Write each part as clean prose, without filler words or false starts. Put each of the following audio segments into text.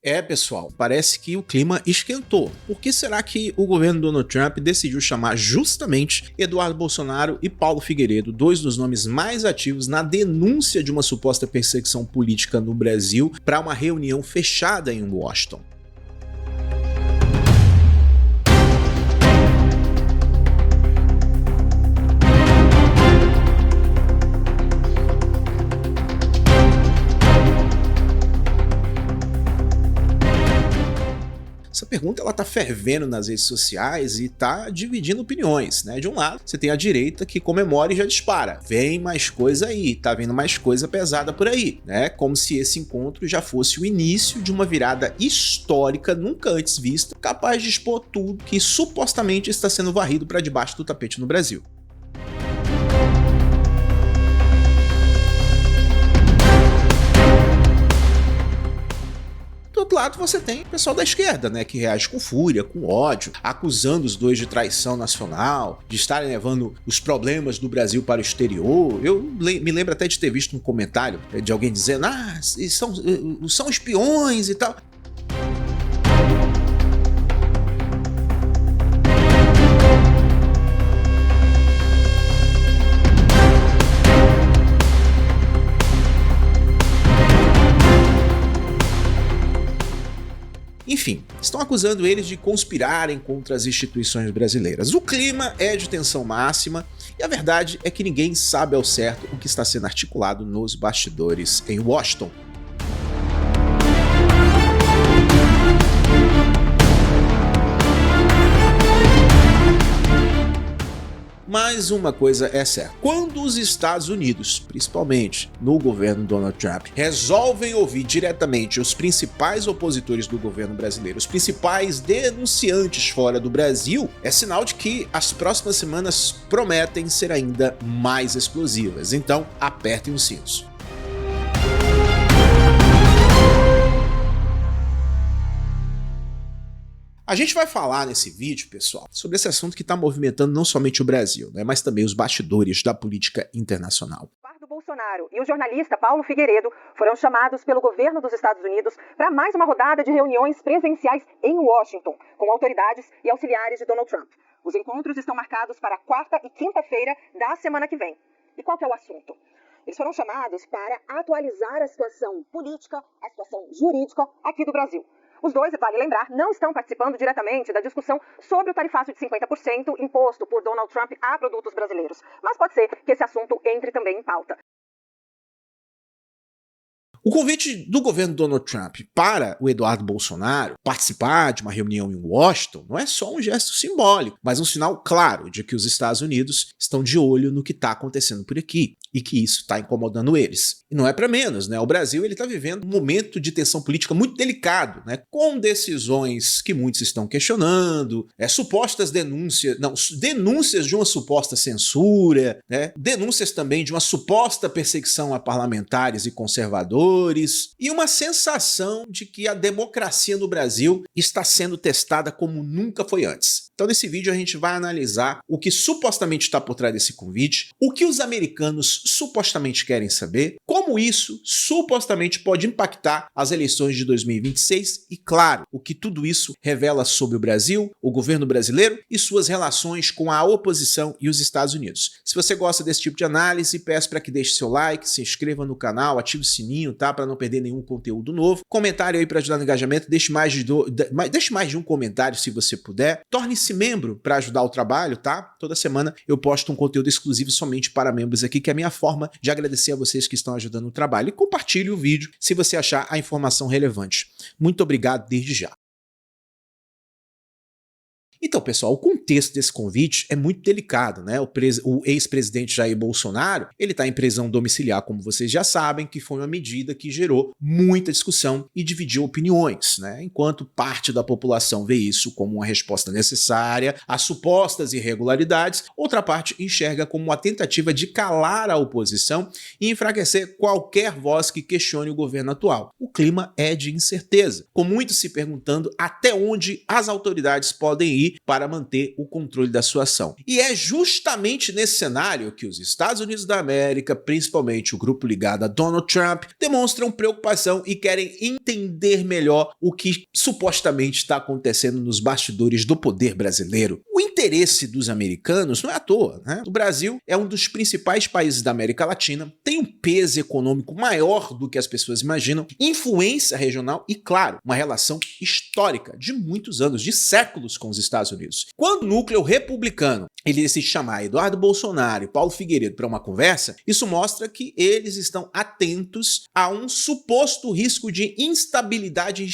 É, pessoal, parece que o clima esquentou. Por que será que o governo Donald Trump decidiu chamar justamente Eduardo Bolsonaro e Paulo Figueiredo, dois dos nomes mais ativos na denúncia de uma suposta perseguição política no Brasil, para uma reunião fechada em Washington? Essa pergunta ela tá fervendo nas redes sociais e tá dividindo opiniões, né? De um lado, você tem a direita que comemora e já dispara. Vem mais coisa aí, tá vindo mais coisa pesada por aí, né? Como se esse encontro já fosse o início de uma virada histórica nunca antes vista, capaz de expor tudo que supostamente está sendo varrido para debaixo do tapete no Brasil. Do outro lado, você tem o pessoal da esquerda, né, que reage com fúria, com ódio, acusando os dois de traição nacional, de estarem levando os problemas do Brasil para o exterior. Eu me lembro até de ter visto um comentário de alguém dizendo: são espiões e tal. Enfim, estão acusando eles de conspirarem contra as instituições brasileiras. O clima é de tensão máxima e a verdade é que ninguém sabe ao certo o que está sendo articulado nos bastidores em Washington. Mas uma coisa é certa: quando os Estados Unidos, principalmente no governo Donald Trump, resolvem ouvir diretamente os principais opositores do governo brasileiro, os principais denunciantes fora do Brasil, é sinal de que as próximas semanas prometem ser ainda mais explosivas. Então, apertem os cintos. A gente vai falar nesse vídeo, pessoal, sobre esse assunto que está movimentando não somente o Brasil, né, mas também os bastidores da política internacional. Eduardo Bolsonaro e o jornalista Paulo Figueiredo foram chamados pelo governo dos Estados Unidos para mais uma rodada de reuniões presenciais em Washington, com autoridades e auxiliares de Donald Trump. Os encontros estão marcados para quarta e quinta-feira da semana que vem. E qual que é o assunto? Eles foram chamados para atualizar a situação política, a situação jurídica aqui do Brasil. Os dois, vale lembrar, não estão participando diretamente da discussão sobre o tarifaço de 50% imposto por Donald Trump a produtos brasileiros. Mas pode ser que esse assunto entre também em pauta. O convite do governo Donald Trump para o Eduardo Bolsonaro participar de uma reunião em Washington não é só um gesto simbólico, mas um sinal claro de que os Estados Unidos estão de olho no que está acontecendo por aqui e que isso está incomodando eles. E não é para menos, né? O Brasil está vivendo um momento de tensão política muito delicado, né? Com decisões que muitos estão questionando, supostas denúncias de uma suposta censura, né? Denúncias também de uma suposta perseguição a parlamentares e conservadores, e uma sensação de que a democracia no Brasil está sendo testada como nunca foi antes. Então, nesse vídeo a gente vai analisar o que supostamente está por trás desse convite, o que os americanos supostamente querem saber, como isso supostamente pode impactar as eleições de 2026 e, claro, o que tudo isso revela sobre o Brasil, o governo brasileiro e suas relações com a oposição e os Estados Unidos. Se você gosta desse tipo de análise, peço para que deixe seu like, se inscreva no canal, ative o sininho, tá? Para não perder nenhum conteúdo novo. Comentário aí para ajudar no engajamento, deixe mais de um comentário se você puder. Torne-se membro para ajudar o trabalho, tá? Toda semana eu posto um conteúdo exclusivo somente para membros aqui, que é a minha forma de agradecer a vocês que estão ajudando o trabalho. E compartilhe o vídeo se você achar a informação relevante. Muito obrigado desde já. Então, pessoal, o contexto desse convite é muito delicado, né? O ex-presidente Jair Bolsonaro, ele está em prisão domiciliar, como vocês já sabem, que foi uma medida que gerou muita discussão e dividiu opiniões, né? Enquanto parte da população vê isso como uma resposta necessária às supostas irregularidades, outra parte enxerga como uma tentativa de calar a oposição e enfraquecer qualquer voz que questione o governo atual. O clima é de incerteza, com muitos se perguntando até onde as autoridades podem ir contribuir para manter o controle da sua ação. E é justamente nesse cenário que os Estados Unidos da América, principalmente o grupo ligado a Donald Trump, demonstram preocupação e querem entender melhor o que supostamente está acontecendo nos bastidores do poder brasileiro. O interesse dos americanos não é à toa, né? O Brasil é um dos principais países da América Latina, tem um peso econômico maior do que as pessoas imaginam, influência regional e, claro, uma relação histórica de muitos anos, de séculos com os Estados Unidos. Quando o núcleo republicano ele decide chamar Eduardo Bolsonaro e Paulo Figueiredo para uma conversa, isso mostra que eles estão atentos a um suposto risco de instabilidade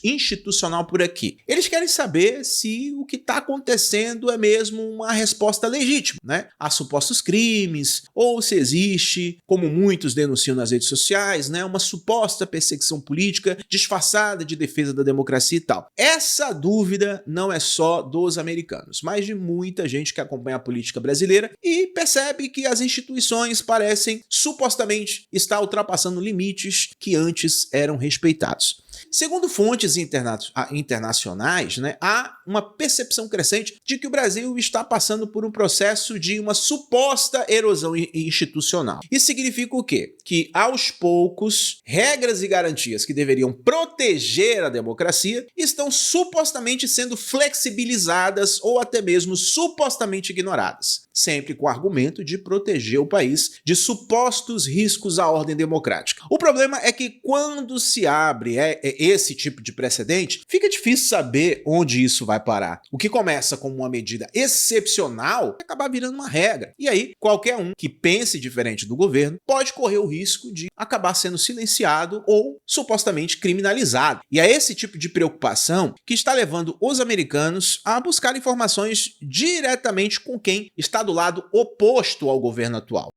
institucional por aqui. Eles querem saber se o que está acontecendo é mesmo uma resposta legítima, né, a supostos crimes, ou se existe, como muitos denunciam nas redes sociais, né, uma suposta perseguição política disfarçada de defesa da democracia e tal. Essa dúvida não é só dos americanos, mas de muita gente que acompanha a política brasileira e percebe que as instituições parecem supostamente estar ultrapassando limites que antes eram respeitados. Segundo fontes internacionais, né, há uma percepção crescente de que o Brasil está passando por um processo de uma suposta erosão institucional. Isso significa o quê? Que, aos poucos, regras e garantias que deveriam proteger a democracia estão supostamente sendo flexibilizadas ou até mesmo supostamente ignoradas, sempre com o argumento de proteger o país de supostos riscos à ordem democrática. O problema é que quando se abre esse tipo de precedente, fica difícil saber onde isso vai parar. O que começa como uma medida excepcional vai acabar virando uma regra. E aí, qualquer um que pense diferente do governo pode correr o risco de acabar sendo silenciado ou supostamente criminalizado. E é esse tipo de preocupação que está levando os americanos a buscar informações diretamente com quem está do lado oposto ao governo atual.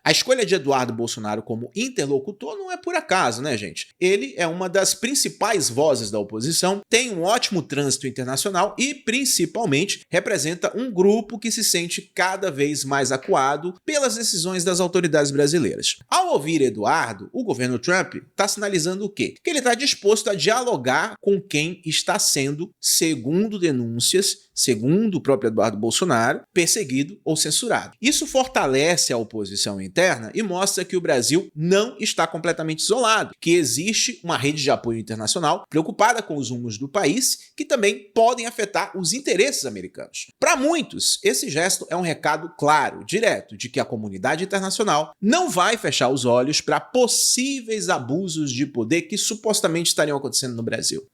A escolha de Eduardo Bolsonaro como interlocutor não é por acaso, né, gente? Ele é uma das principais vozes da oposição, tem um ótimo trânsito internacional e, principalmente, representa um grupo que se sente cada vez mais acuado pelas decisões das autoridades brasileiras. Ao ouvir Eduardo, o governo Trump está sinalizando o quê? Que ele está disposto a dialogar com quem está sendo, segundo denúncias, segundo o próprio Eduardo Bolsonaro, perseguido ou censurado. Isso fortalece a oposição interna e mostra que o Brasil não está completamente isolado, que existe uma rede de apoio internacional preocupada com os rumos do país que também podem afetar os interesses americanos. Para muitos, esse gesto é um recado claro, direto, de que a comunidade internacional não vai fechar os olhos para possíveis abusos de poder que supostamente estariam acontecendo no Brasil.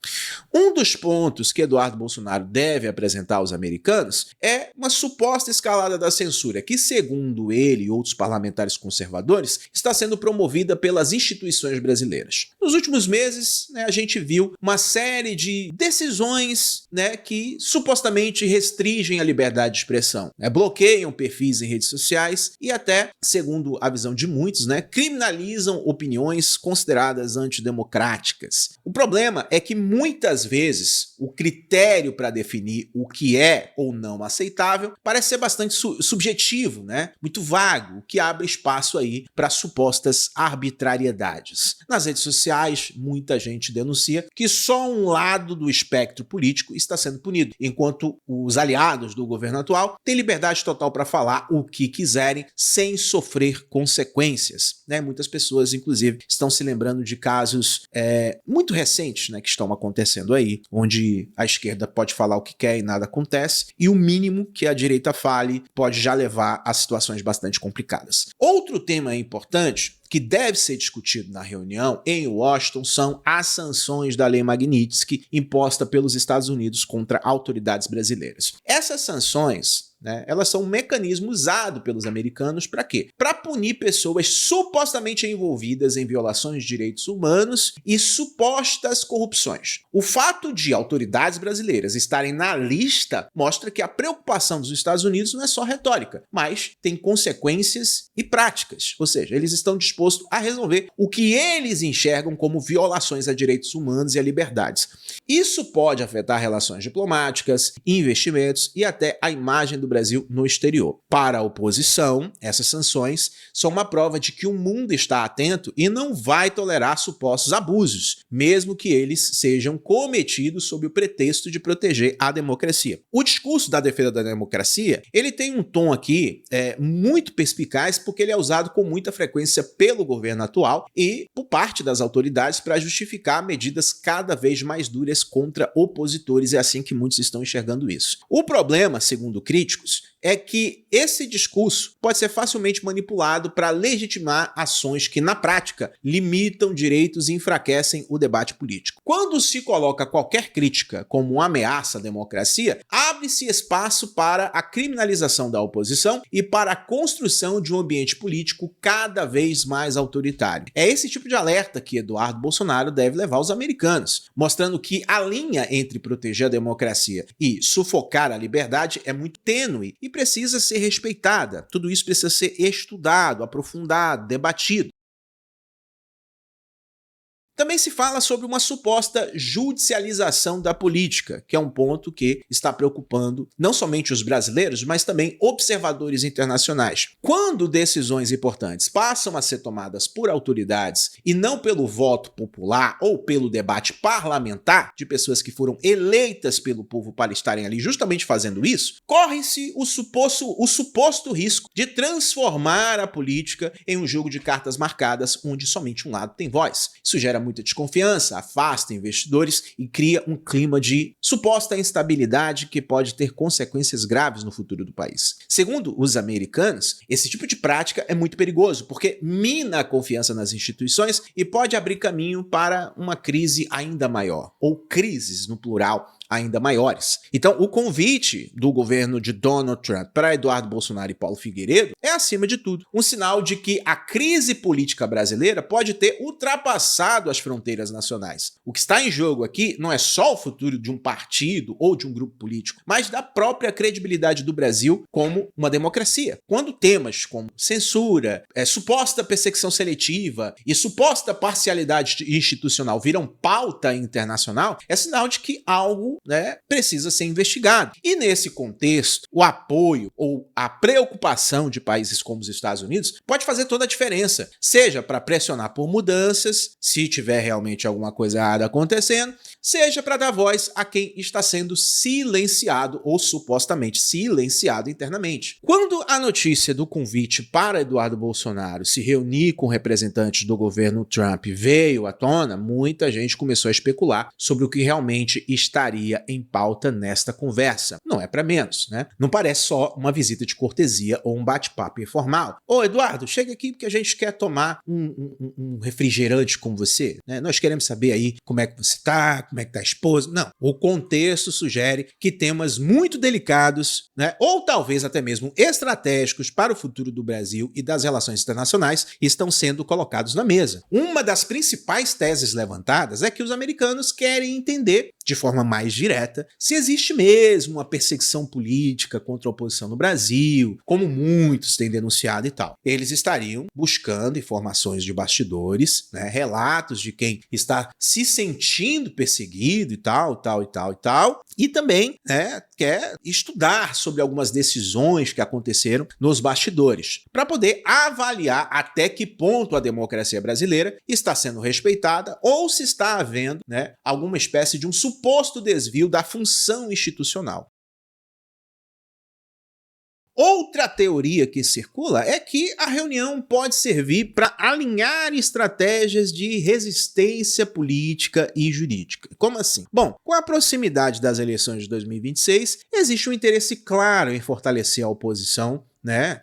Um dos pontos que Eduardo Bolsonaro deve apresentar aos americanos é uma suposta escalada da censura que, segundo ele e outros parlamentares conservadores, está sendo promovida pelas instituições brasileiras. Nos últimos meses, a gente viu uma série de decisões, que supostamente restringem a liberdade de expressão, bloqueiam perfis em redes sociais e até, segundo a visão de muitos, criminalizam opiniões consideradas antidemocráticas. O problema é que muitas vezes o critério para definir o que é ou não aceitável parece ser bastante subjetivo, muito vago, o que abre espaço aí para supostas arbitrariedades. Nas redes sociais, muita gente denuncia que só um lado do espectro político está sendo punido, enquanto os aliados do governo atual têm liberdade total para falar o que quiserem sem sofrer consequências. Muitas pessoas, inclusive, estão se lembrando de casos muito recentes que estão acontecendo aí, onde a esquerda pode falar o que quer e nada acontece, e o mínimo que a direita fale pode já levar a situações bastante complicadas. Outro tema importante que deve ser discutido na reunião em Washington são as sanções da Lei Magnitsky imposta pelos Estados Unidos contra autoridades brasileiras. Essas sanções, elas são um mecanismo usado pelos americanos para quê? Para punir pessoas supostamente envolvidas em violações de direitos humanos e supostas corrupções. O fato de autoridades brasileiras estarem na lista mostra que a preocupação dos Estados Unidos não é só retórica, mas tem consequências e práticas, ou seja, eles estão dispostos disposto a resolver o que eles enxergam como violações a direitos humanos e a liberdades. Isso pode afetar relações diplomáticas, investimentos e até a imagem do Brasil no exterior. Para a oposição, essas sanções são uma prova de que o mundo está atento e não vai tolerar supostos abusos, mesmo que eles sejam cometidos sob o pretexto de proteger a democracia. O discurso da defesa da democracia, ele tem um tom aqui muito perspicaz, porque ele é usado com muita frequência pelo governo atual e por parte das autoridades para justificar medidas cada vez mais duras contra opositores. É assim que muitos estão enxergando isso. O problema, segundo críticos, é que esse discurso pode ser facilmente manipulado para legitimar ações que, na prática, limitam direitos e enfraquecem o debate político. Quando se coloca qualquer crítica como uma ameaça à democracia, abre-se espaço para a criminalização da oposição e para a construção de um ambiente político cada vez mais autoritário. É esse tipo de alerta que Eduardo Bolsonaro deve levar aos americanos, mostrando que a linha entre proteger a democracia e sufocar a liberdade é muito tênue e precisa ser respeitada. Tudo isso precisa ser estudado, aprofundado, debatido. Também se fala sobre uma suposta judicialização da política, que é um ponto que está preocupando não somente os brasileiros, mas também observadores internacionais. Quando decisões importantes passam a ser tomadas por autoridades e não pelo voto popular ou pelo debate parlamentar de pessoas que foram eleitas pelo povo para estarem ali justamente fazendo isso, corre-se o suposto risco de transformar a política em um jogo de cartas marcadas onde somente um lado tem voz. Isso gera muita desconfiança, afasta investidores e cria um clima de suposta instabilidade que pode ter consequências graves no futuro do país. Segundo os americanos, esse tipo de prática é muito perigoso porque mina a confiança nas instituições e pode abrir caminho para uma crise ainda maior, ou crises no plural ainda maiores. Então, o convite do governo de Donald Trump para Eduardo Bolsonaro e Paulo Figueiredo é, acima de tudo, um sinal de que a crise política brasileira pode ter ultrapassado as fronteiras nacionais. O que está em jogo aqui não é só o futuro de um partido ou de um grupo político, mas da própria credibilidade do Brasil como uma democracia. Quando temas como censura, suposta perseguição seletiva e suposta parcialidade institucional viram pauta internacional, é sinal de que algo precisa ser investigado. E nesse contexto, o apoio ou a preocupação de países como os Estados Unidos pode fazer toda a diferença, seja para pressionar por mudanças, se tiver realmente alguma coisa errada acontecendo, seja para dar voz a quem está sendo silenciado ou supostamente silenciado internamente. Quando a notícia do convite para Eduardo Bolsonaro se reunir com representantes do governo Trump veio à tona, muita gente começou a especular sobre o que realmente estaria em pauta nesta conversa. Não é para menos, né? Não parece só uma visita de cortesia ou um bate-papo informal. Ô Eduardo, chega aqui porque a gente quer tomar um refrigerante com você, né? Nós queremos saber aí como é que você tá, como é que tá a esposa. Não, o contexto sugere que temas muito delicados, né, ou talvez até mesmo estratégicos para o futuro do Brasil e das relações internacionais estão sendo colocados na mesa. Uma das principais teses levantadas é que os americanos querem entender de forma mais direta se existe mesmo uma perseguição política contra a oposição no Brasil, como muitos têm denunciado e tal. Eles estariam buscando informações de bastidores, né, relatos de quem está se sentindo perseguido e tal, e também quer estudar sobre algumas decisões que aconteceram nos bastidores, para poder avaliar até que ponto a democracia brasileira está sendo respeitada ou se está havendo alguma espécie de um suposto desvio da função institucional. Outra teoria que circula é que a reunião pode servir para alinhar estratégias de resistência política e jurídica. Como assim? Bom, com a proximidade das eleições de 2026, existe um interesse claro em fortalecer a oposição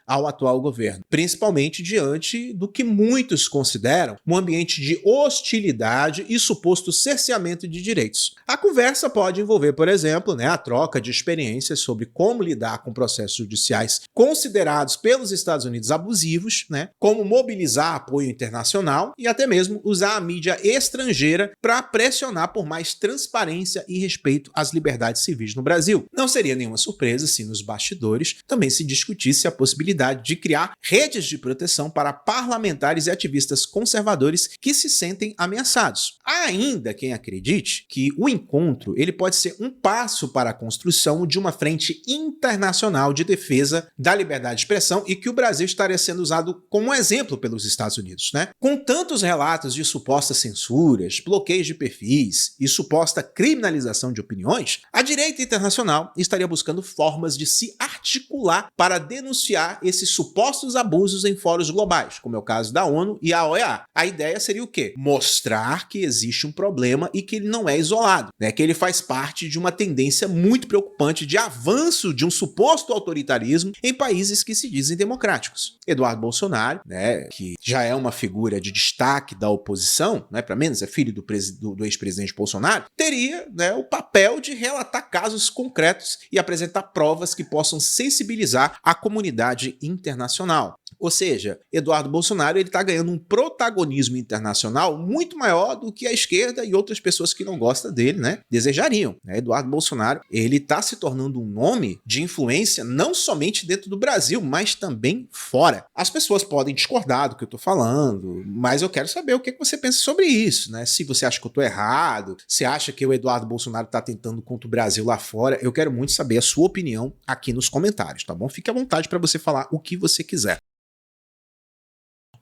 ao atual governo, principalmente diante do que muitos consideram um ambiente de hostilidade e suposto cerceamento de direitos. A conversa pode envolver, por exemplo, a troca de experiências sobre como lidar com processos judiciais considerados pelos Estados Unidos abusivos, como mobilizar apoio internacional e até mesmo usar a mídia estrangeira para pressionar por mais transparência e respeito às liberdades civis no Brasil. Não seria nenhuma surpresa se nos bastidores também se discutisse a possibilidade de criar redes de proteção para parlamentares e ativistas conservadores que se sentem ameaçados. Há ainda quem acredite que o encontro ele pode ser um passo para a construção de uma frente internacional de defesa da liberdade de expressão e que o Brasil estaria sendo usado como exemplo pelos Estados Unidos, né? Com tantos relatos de supostas censuras, bloqueios de perfis e suposta criminalização de opiniões, a direita internacional estaria buscando formas de se articular para denunciar esses supostos abusos em fóruns globais, como é o caso da ONU e a OEA. A ideia seria o quê? Mostrar que existe um problema e que ele não é isolado, né? Que ele faz parte de uma tendência muito preocupante de avanço de um suposto autoritarismo em países que se dizem democráticos. Eduardo Bolsonaro, né, que já é uma figura de destaque da oposição, né, para menos é filho do ex-presidente Bolsonaro, teria, né, o papel de relatar casos concretos e apresentar provas que possam sensibilizar a comunidade internacional. Ou seja, Eduardo Bolsonaro está ganhando um protagonismo internacional muito maior do que a esquerda e outras pessoas que não gostam dele, né, desejariam. Eduardo Bolsonaro está se tornando um nome de influência não somente dentro do Brasil, mas também fora. As pessoas podem discordar do que eu estou falando, mas eu quero saber o que você pensa sobre isso, né? Se você acha que eu estou errado, se acha que o Eduardo Bolsonaro está tentando contra o Brasil lá fora, eu quero muito saber a sua opinião aqui nos comentários, tá bom? Fique à vontade para você falar o que você quiser.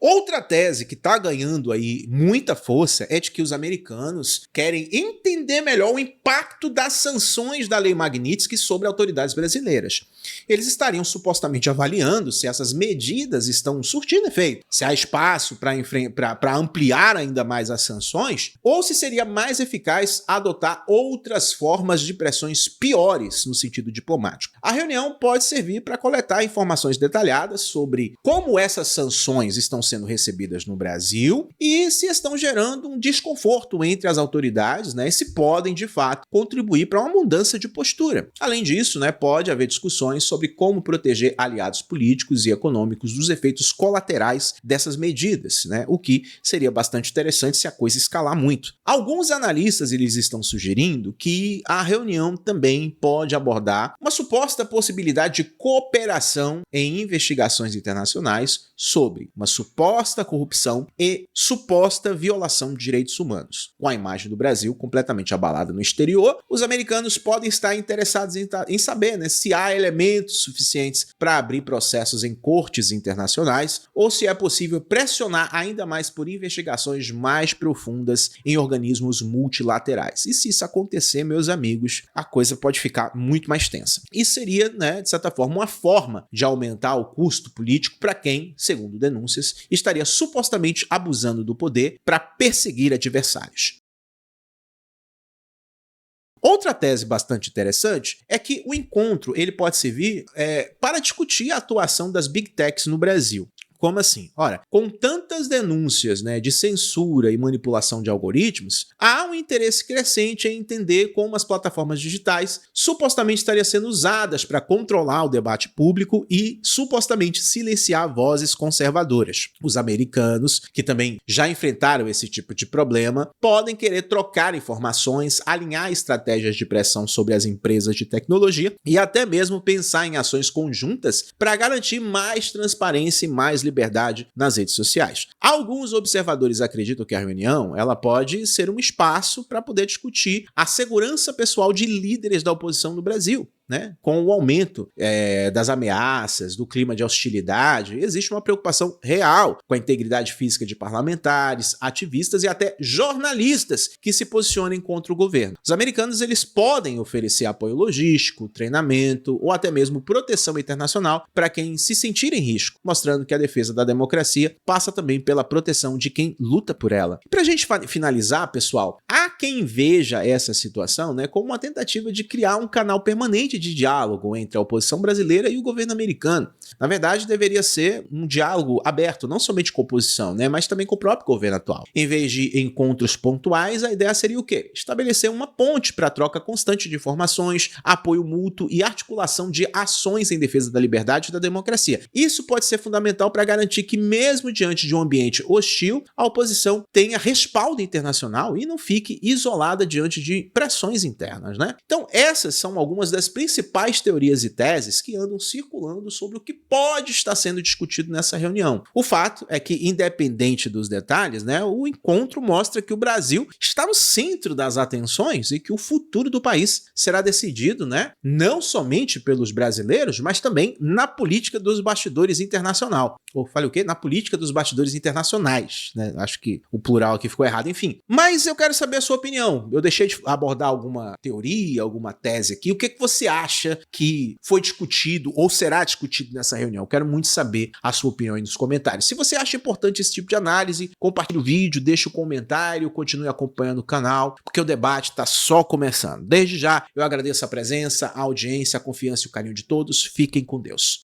Outra tese que está ganhando aí muita força é de que os americanos querem entender melhor o impacto das sanções da Lei Magnitsky sobre autoridades brasileiras. Eles estariam supostamente avaliando se essas medidas estão surtindo efeito, se há espaço para ampliar ainda mais as sanções, ou se seria mais eficaz adotar outras formas de pressões piores no sentido diplomático. A reunião pode servir para coletar informações detalhadas sobre como essas sanções estão sendo recebidas no Brasil e se estão gerando um desconforto entre as autoridades, né, e se podem, de fato, contribuir para uma mudança de postura. Além disso, né, pode haver discussões sobre como proteger aliados políticos e econômicos dos efeitos colaterais dessas medidas, né, o que seria bastante interessante se a coisa escalar muito. Alguns analistas eles estão sugerindo que a reunião também pode abordar uma suposta possibilidade de cooperação em investigações internacionais sobre uma suposta corrupção e suposta violação de direitos humanos. Com a imagem do Brasil completamente abalada no exterior, os americanos podem estar interessados em saber, né, se há elementos suficientes para abrir processos em cortes internacionais ou se é possível pressionar ainda mais por investigações mais profundas em organismos multilaterais. E se isso acontecer, meus amigos, a coisa pode ficar muito mais tensa. Isso seria, né, de certa forma, uma forma de aumentar o custo político para quem, segundo denúncias, estaria supostamente abusando do poder para perseguir adversários. Outra tese bastante interessante é que o encontro ele pode servir para discutir a atuação das Big Techs no Brasil. Como assim? Ora, com tantas denúncias, né, de censura e manipulação de algoritmos, há um interesse crescente em entender como as plataformas digitais supostamente estariam sendo usadas para controlar o debate público e supostamente silenciar vozes conservadoras. Os americanos, que também já enfrentaram esse tipo de problema, podem querer trocar informações, alinhar estratégias de pressão sobre as empresas de tecnologia e até mesmo pensar em ações conjuntas para garantir mais transparência e mais liberdade nas redes sociais. Alguns observadores acreditam que a reunião ela pode ser um espaço para poder discutir a segurança pessoal de líderes da oposição no Brasil. Né? Com o aumento das ameaças, do clima de hostilidade, existe uma preocupação real com a integridade física de parlamentares, ativistas e até jornalistas que se posicionem contra o governo. Os americanos eles podem oferecer apoio logístico, treinamento ou até mesmo proteção internacional para quem se sentir em risco, mostrando que a defesa da democracia passa também pela proteção de quem luta por ela. E para a gente finalizar, pessoal, há quem veja essa situação, né, como uma tentativa de criar um canal permanente de diálogo entre a oposição brasileira e o governo americano. Na verdade, deveria ser um diálogo aberto, não somente com a oposição, né, mas também com o próprio governo atual. Em vez de encontros pontuais, a ideia seria o quê? Estabelecer uma ponte para troca constante de informações, apoio mútuo e articulação de ações em defesa da liberdade e da democracia. Isso pode ser fundamental para garantir que, mesmo diante de um ambiente hostil, a oposição tenha respaldo internacional e não fique isolada diante de pressões internas, né? Então, essas são algumas das principais teorias e teses que andam circulando sobre o que pode estar sendo discutido nessa reunião. O fato é que, independente dos detalhes, né, o encontro mostra que o Brasil está no centro das atenções e que o futuro do país será decidido, né, não somente pelos brasileiros, mas também na política dos bastidores internacional. Ou falei o quê? Na política dos bastidores internacionais, né? Acho que o plural aqui ficou errado, enfim. Mas eu quero saber a sua opinião. Eu deixei de abordar alguma teoria, alguma tese aqui. O que você acha que foi discutido ou será discutido nessa reunião? Eu quero muito saber a sua opinião aí nos comentários. Se você acha importante esse tipo de análise, compartilhe o vídeo, deixe o comentário, continue acompanhando o canal, porque o debate está só começando. Desde já, eu agradeço a presença, a audiência, a confiança e o carinho de todos. Fiquem com Deus.